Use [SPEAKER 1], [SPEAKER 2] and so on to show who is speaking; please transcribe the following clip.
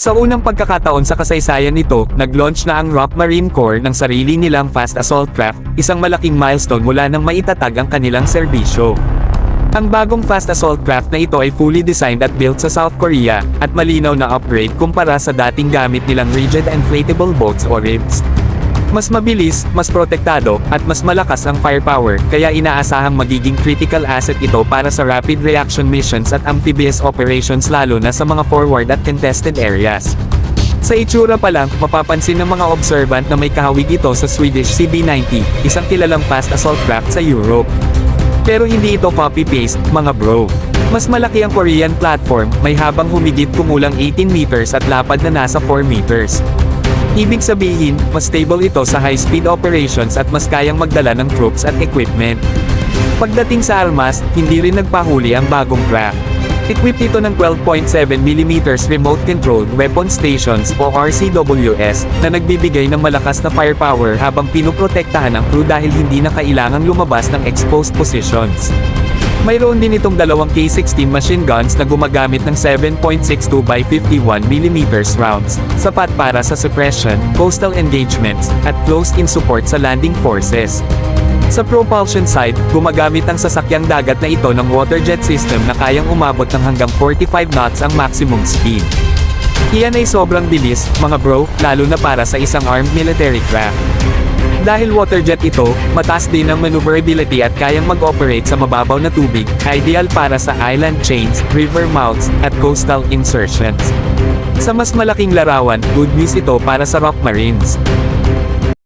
[SPEAKER 1] Sa unang pagkakataon sa kasaysayan nito, nag-launch na ang Rock Marine Corps ng sarili nilang fast assault craft, isang malaking milestone mula nang maitatag ang kanilang serbisyo. Ang bagong fast assault craft na ito ay fully designed at built sa South Korea, at malinaw na upgrade kumpara sa dating gamit nilang rigid inflatable boats o RIBs. Mas mabilis, mas protektado, at mas malakas ang firepower, kaya inaasahang magiging critical asset ito para sa rapid reaction missions at amphibious operations lalo na sa mga forward at contested areas. Sa itsura pa lang, mapapansin ng mga observant na may kahawig ito sa Swedish CB-90, isang kilalang fast assault craft sa Europe. Pero hindi ito copy-paste, mga bro. Mas malaki ang Korean platform, may habang humigit kumulang 18 meters at lapad na nasa 4 meters. Ibig sabihin, mas stable ito sa high-speed operations at mas kayang magdala ng troops at equipment. Pagdating sa armas, hindi rin nagpahuli ang bagong craft. Equipped ito ng 12.7mm remote-controlled weapon stations o RCWS, na nagbibigay ng malakas na firepower habang pinoprotektahan ang crew dahil hindi na kailangang lumabas ng exposed positions. Mayroon din itong dalawang K-16 machine guns na gumagamit ng 7.62 by 51mm rounds, sapat para sa suppression, coastal engagements, at close-in support sa landing forces. Sa propulsion side, gumagamit ang sasakyang dagat na ito ng water jet system na kayang umabot ng hanggang 45 knots ang maximum speed. Iyan ay sobrang bilis, mga bro, lalo na para sa isang armed military craft. Dahil water jet ito, mataas din ang maneuverability at kayang mag-operate sa mababaw na tubig, ideal para sa island chains, river mouths, at coastal insertions. Sa mas malaking larawan, good news ito para sa Rock Marines.